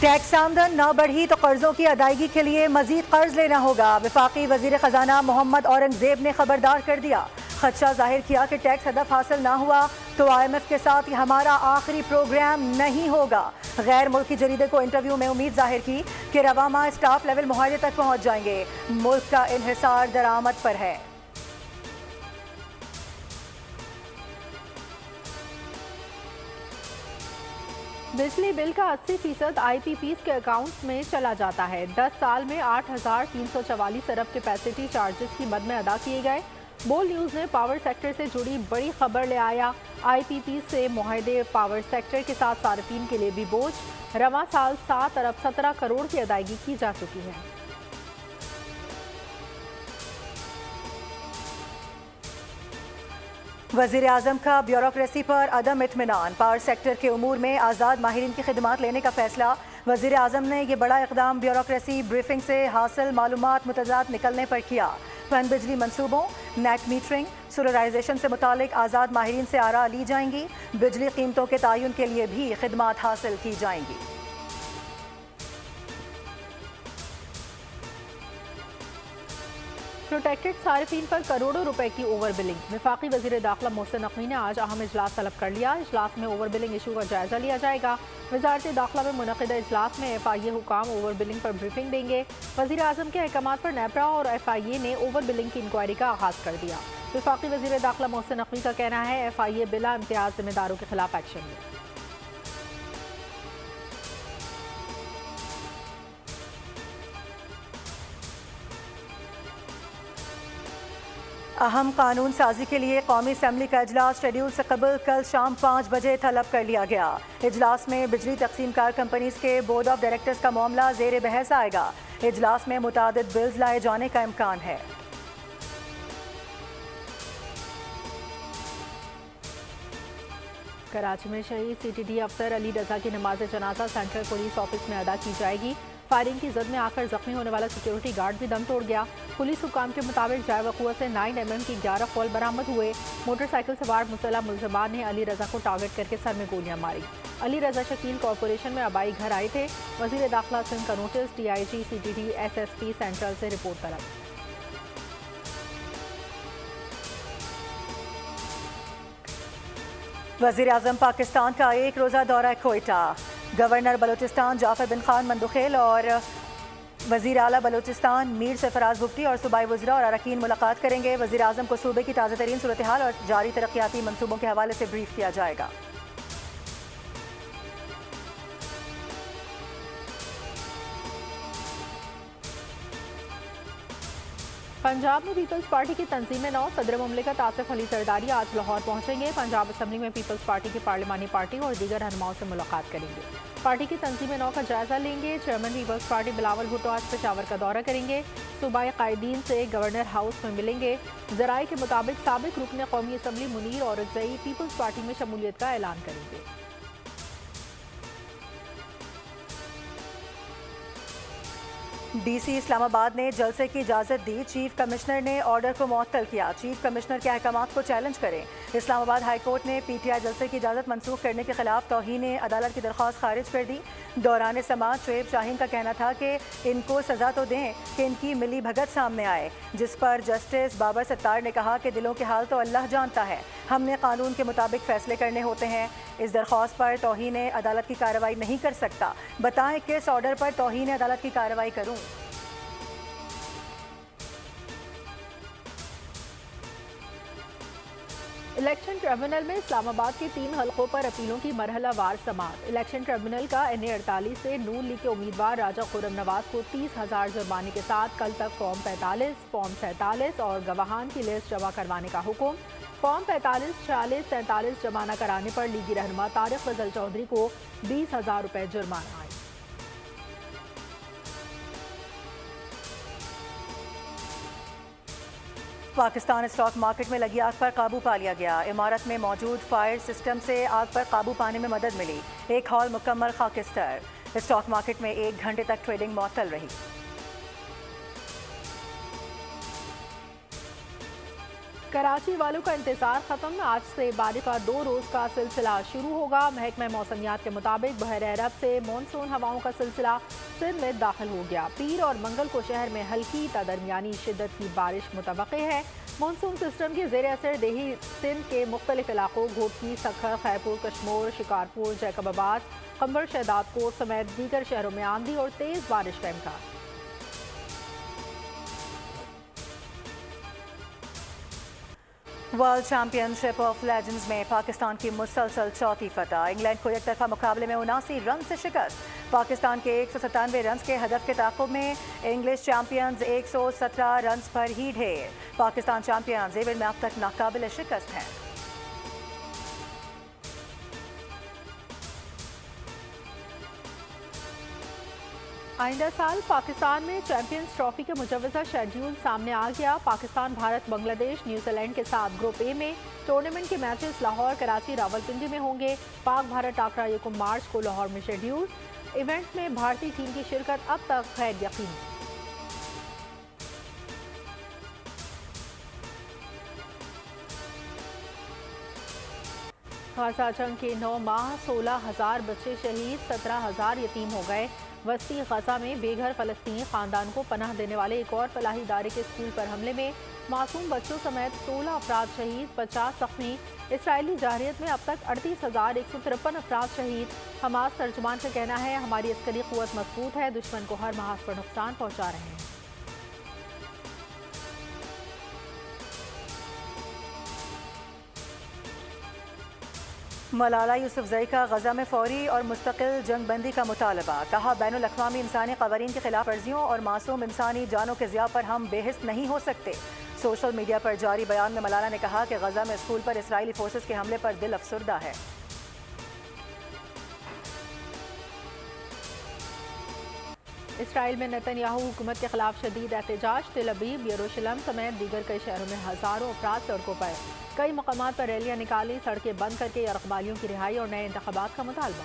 Tax आमदन न बढ़ी तो कर्जों की अदायगी के लिए मजीद कर्ज लेना होगा। वफाकी वजीर खजाना मोहम्मद औरंगजेब ने खबरदार कर दिया। खदशा जाहिर किया कि टैक्स हदफ हासिल ना हुआ तो IMF के साथ ये हमारा आखिरी प्रोग्राम नहीं होगा। गैर मुल्की जरीदे को इंटरव्यू में उम्मीद जाहिर की कि रवा माह स्टाफ लेवल मुआहदे तक पहुँच जाएंगे। मुल्क का इन्हिसार दरामद पर है। बिजली बिल का 80% IPPs के अकाउंट्स में चला जाता है। 10 साल में 8,344 अरब कैपेसिटी चार्जेस की मद में अदा किए गए। बोल न्यूज़ ने पावर सेक्टर से जुड़ी बड़ी खबर ले आया। IPP से मुआहदे पावर सेक्टर के साथ सार्फिन के लिए भी बोझ। रवां साल 7 अरब 17 करोड़ की अदायगी की जा चुकी है। वज़ीर आज़म का ब्यूरोक्रेसी पर अदम इत्मीनान। पावर सेक्टर के उमूर में आज़ाद माहिरीन की खिदमात लेने का फैसला। वज़ीर आज़म ने यह बड़ा इक़दाम ब्यूरोक्रेसी ब्रीफिंग से हासिल मालूमात मुतज़ाद निकलने पर किया। पन बिजली मनसूबों, नेट मीटरिंग, सोलराइजेशन से मुतालिक आज़ाद माहिरीन से आरा ली जाएंगी। बिजली कीमतों के तयन के लिए भी खिदमात हासिल की जाएंगी। प्रोटेक्टेड सार्फिन पर करोड़ों रुपए की ओवर बिलिंग। वफाकी वज़ीर दाखिला मोहसिन नकवी ने आज अहम इजलास तलब कर लिया। इजलास में ओवर बिलिंग इशू का जायजा लिया जाएगा। वजारत दाखिला में मुनक़िदा इजलास में FIA हुकाम ओवर बिलिंग पर ब्रीफिंग देंगे। वज़ीर आज़म के अहकाम पर नेपरा और FIA ने ओवर बिलिंग की इंक्वायरी का आगाज़ कर दिया। वफाकी वज़ीर दाखिला मोहसिन नकवी का कहना है FIA बिला इम्तियाज़ जिम्मेदारों के खिलाफ एक्शन ले। अहम कानून साजी के लिए कौमी असम्बली का इजलास शेड्यूल से कबल कल शाम 5 बजे तलब कर लिया गया। इजलास में बिजली तकसीम कार कंपनीज के बोर्ड ऑफ डायरेक्टर्स का मामला जेर बहस आएगा। इजलास में मुतादिद बिल्स लाए जाने का इम्कान है। कराची में शहीद CTD अफसर अली रजा की नमाज जनाजा सेंट्रल पुलिस ऑफिस में अदा की जाएगी। फायरिंग की जद में आकर जख्मी होने वाला सिक्योरिटी गार्ड भी दम तोड़ गया। पुलिस हुकाम के मुताबिक जाय वक़ुआ से 9mm की 11 फौल बरामद हुए। मोटरसाइकिल सवार मुसल्लह मुलजमान ने अली रजा को टारगेट करके सर में गोलियां मारी। अली रजा शकील कॉरपोरेशन में आबाई घर आए थे। वज़ीर दाखिला सिंध का notice, DIG CTD SSP central से रिपोर्ट तलब। वज़ीर आज़म पाकिस्तान का एक रोज़ा दौरा कोयटा। गवर्नर बलूचिस्तान जाफर बिन खान मंदुखेल और वज़ीर आला बलूचिस्तान मीर सरफराज भुट्टी और सूबाई वज़रा और अरकान मुलाकात करेंगे। वज़ीर आज़म को सूबे की ताज़ा तरीन सूरत हाल और जारी तरक्याती मनसूबों के हवाले से ब्रीफ किया जाएगा। पंजाब में पीपल्स पार्टी की तंजीम नौ सदर मुमलिकत आसिफ अली जरदारी आज लाहौर पहुंचेंगे। पंजाब असम्बली में पीपल्स पार्टी की पार्लिमानी पार्टी और दीगर रहनुमाओं से मुलाकात करेंगे। पार्टी की तंजीम नौ का जायजा लेंगे। चेयरमैन पीपल्स पार्टी बिलावल भुट्टो आज पेशावर का दौरा करेंगे। सूबाई कायदीन से गवर्नर हाउस में मिलेंगे। जराये के मुताबिक साबिक रुकन कौमी असम्बली मुनीर औरकजई पीपल्स पार्टी में शमूलियत का ऐलान करेंगे। DC इस्लामाबाद ने जलसे की इजाज़त दी। चीफ कमिश्नर ने ऑर्डर को मुअत्तल किया। चीफ कमिश्नर के अहकामात को चैलेंज करें। इस्लामाबाद हाई कोर्ट ने PTI जलसे की इजाज़त मनसूख करने के खिलाफ तौहीन अदालत की दरख्वास्त खारिज कर दी। दौरान समात शुएब शाहीन का कहना था कि इनको सज़ा तो दें कि इनकी मिली भगत सामने आए, जिस पर जस्टिस बाबर सत्तार ने कहा कि दिलों के हाल तो अल्लाह जानता है, हमने कानून के मुताबिक फैसले करने होते हैं। इस दरख्वास्त पर तौहीन अदालत की कार्रवाई नहीं कर सकता। बताएं किस ऑर्डर पर तौहीन अदालत की कार्रवाई करूं। इलेक्शन ट्रिब्यूनल में इस्लामाबाद के 3 हलकों पर अपीलों की मरहलावार समाअत। इलेक्शन ट्रिब्यूनल का NA 48 से नून लीग के उम्मीदवार राजा खुर्रम नवाज को 30,000 जुर्माने के साथ कल तक फॉर्म 45, फॉर्म 47 और गवाहान की लिस्ट जमा करवाने का हुक्म। फॉर्म 45, 46, 47 जमा न कराने पर लीगी रहनुमा तारिक फजल चौधरी को 20,000 रुपये जुर्माना आए। पाकिस्तान स्टॉक मार्केट में लगी आग पर काबू पा लिया गया। इमारत में मौजूद फायर सिस्टम से आग पर काबू पाने में मदद मिली। एक हॉल मुकम्मल खाकिस्तर। स्टॉक मार्केट में 1 घंटे तक ट्रेडिंग मुअत्तल रही। कराची वालों का इंतजार खत्म। आज से बारिश का 2 रोज का सिलसिला शुरू होगा। महकमा मौसमियात के मुताबिक बहर अरब से मानसून हवाओं का सिलसिला सिंध में दाखिल हो गया। पीर और मंगल को शहर में हल्की ता दरमियानी शिद्दत की बारिश मुतवक्के है। मानसून सिस्टम के जेर असर देही सिंध के मुख्तलिफ इलाकों घोटकी, सखर, खैरपुर, कश्मोर, शिकारपुर, जैकबाबाद, कंबर, शहदादकोट समेत दीगर शहरों में आंधी और तेज बारिश का इम्कान। वर्ल्ड चैंपियनशिप ऑफ लेजेंड्स में पाकिस्तान की मुसलसल चौथी फतह। इंग्लैंड को एक तरफा मुकाबले में 79 रन से शिकस्त। पाकिस्तान के 197 रन के हदफ के ताक़ुब में इंग्लिश चैंपियंस 117 रन पर ही ढेर। पाकिस्तान चैंपियंस इवेंट में अब तक नाकाबिल शिकस्त हैं। आइंदा साल पाकिस्तान में चैंपियंस ट्रॉफी के मुजवजा शेड्यूल सामने आ गया। पाकिस्तान, भारत, बांग्लादेश, न्यूजीलैंड के साथ ग्रुप ए में टूर्नामेंट के मैचेस लाहौर, कराची, रावलपिंडी में होंगे। पाक भारत टाकरा 1 मार्च को लाहौर में शेड्यूल। इवेंट में भारतीय टीम की शिरकत अब तक गैर यकीनी। गाजा जंग के 9 माह 16,000 बच्चे शहीद, 17,000 यतीम हो गए। वस्ती गजा में बेघर फलस्तीनी खानदान को पनाह देने वाले एक और फलाही इदारे के स्कूल पर हमले में मासूम बच्चों समेत 16 अफराद शहीद, 50 जख्मी। इसराइली जारहियत में अब तक 38,153 अफराद शहीद। हमास तर्जुमान का कहना है, हमारी अस्करी कुव्वत मजबूत है, दुश्मन को हर महाज पर नुकसान पहुंचा रहे हैं। मलाला यूसुफजई का गजा में फौरी और मुस्तकिल जंगबंदी का मुतालबा। कहा, बैनुल अक़वामी इंसानी क़वानीन की खिलाफ वर्जियों और मासूम इंसानी जानों के ज़िया पर हम बेहिस नहीं हो सकते। सोशल मीडिया पर जारी बयान में मलाला ने कहा कि गजा में स्कूल पर इसराइली फोर्सेस के हमले पर दिल अफसुर्दा है। इसराइल में नेतन्याहू हुकूमत के खिलाफ शदीद एहतजाज। तेल अवीव, यरूशलेम समेत दीगर कई शहरों में हज़ारों अफराद सड़कों पर। कई मकामात पर रैलियां निकाली, सड़कें बंद करके यरग़मालियों की रिहाई और नए इंतख़ाबात का मुतालबा।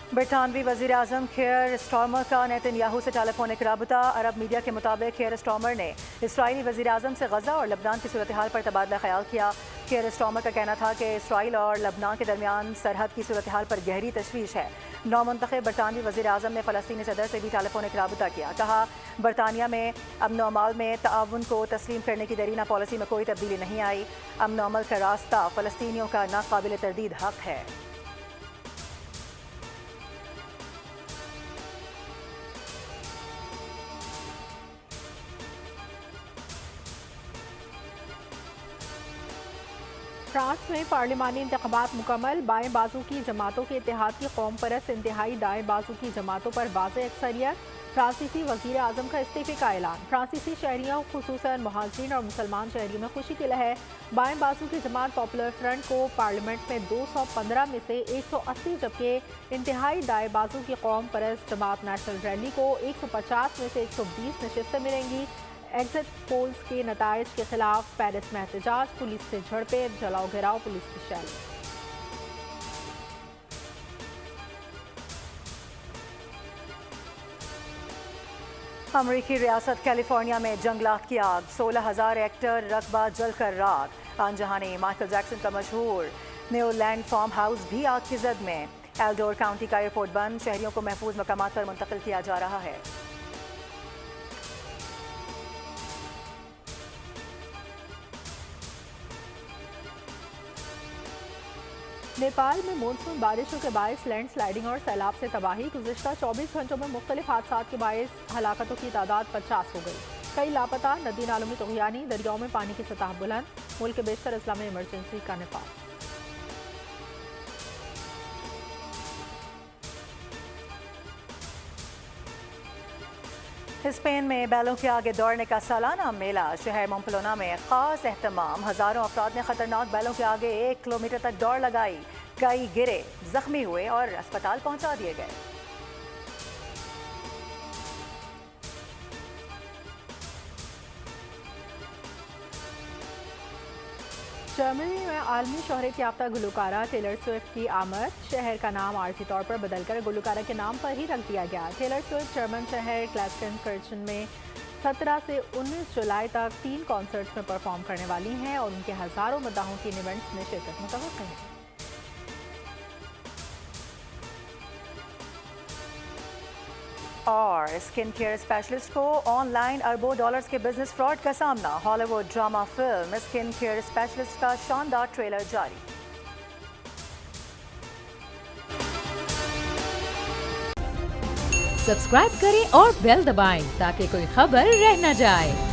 बरतानवी वज़ीर आज़म केयर स्टार्मर का नेतन्याहू से टेलीफोनिक राबता। अरब मीडिया के मुताबिक केयर स्टार्मर ने इसराइली वज़ीर आज़म से गजा और लबनान की सूरत हाल पर तबादला ख्याल किया। केयर स्टार्मर का कहना था कि इसराइल और लबनान के दरमियान सरहद की सूरत हाल पर गहरी तशवीश है। नौमुंतखब बरतानवी वज़ीर आज़म ने फ़लस्तीनी सदर से भी टेलीफोनिक राबता किया। कहा, बरतानिया में अमन व अमाल में ताउन को तस्लीम करने की दरीना पॉलिसी में कोई तब्दीली नहीं आई। अमन व अमल का रास्ता फ़लस्तीनियों का नाकाबिल तरदीद हक है। फ्रांस में पार्लिमानी इंतख़ाबात मुकम्मल। बाएं बाजू की जमातों के इत्तेहाद की कौम परस्त इंतहाई दाएं बाजू की जमातों पर वाज़ेह अक्सरियत। फ्रांसीसी वज़ीर आज़म का इस्तीफ़े का ऐलान। फ्रांसीसी शहरियों खुसूसन मुहाजिरीन और मुसलमान शहरियों में खुशी की लहर। बाएं बाजू की जमात पॉपुलर फ्रंट को पार्लियामेंट में 215 में से 180, जबकि इंतहाई दाएं बाजू की कौम परस्त जमात नेशनल रैली को 150 में से 120 नशिस्तें मिलेंगी। एग्जिट पोल्स के नताइज के खिलाफ पेरिस में एहतजाज, पुलिस से झड़पें, जलाओ घेराव, पुलिस की शैली। अमरीकी रियासत कैलिफोर्निया में जंगलात की आग, 16,000 हेक्टेयर रकबा जलकर राख। आनजहानी माइकल जैक्सन का मशहूर न्यूलैंड फार्म हाउस भी आग की जद में। एल्डोर काउंटी का एयरपोर्ट बंद, शहरियों को महफूज मकामात पर मुंतकिल किया जा रहा है। नेपाल में मानसून बारिशों के बायस लैंडस्लाइडिंग और सैलाब से तबाही। गुज़िश्ता 24 घंटों में मुख्तलिफ हादसात के बायस हलाकतों की तादाद 50 हो गई। कई लापता, नदी नालों में तुग़यानी, दरियाओं में पानी की सतह बुलंद। मुल्क के बेशतर अजला में इमरजेंसी का निफाज। स्पेन में बैलों के आगे दौड़ने का सालाना मेला। शहर मोम्पलोना में खास एहतमाम। हज़ारों अफराद ने खतरनाक बैलों के आगे 1 किलोमीटर तक दौड़ लगाई। कई गिरे, जख्मी हुए और अस्पताल पहुंचा दिए गए। जर्मनी में आलमी शोहरत याफ्ता गुलकारा टेलर स्विफ्ट की आमद। शहर का नाम आर्जी तौर पर बदलकर गुलकारा के नाम पर ही रख दिया गया। टेलर स्विफ्ट जर्मन शहर ग्लास्टनबर्ग में 17 से 19 जुलाई तक 3 कॉन्सर्ट्स में परफॉर्म करने वाली हैं और उनके हज़ारों मद्दाहों की इन इवेंट्स में शिरकत मुतवक्किल है। और स्किन केयर स्पेशलिस्ट को ऑनलाइन अरबों डॉलर्स के बिजनेस फ्रॉड का सामना। Hollywood drama film skin care specialist का शानदार ट्रेलर जारी। सब्सक्राइब करें और बेल दबाएं ताकि कोई खबर रह न जाए।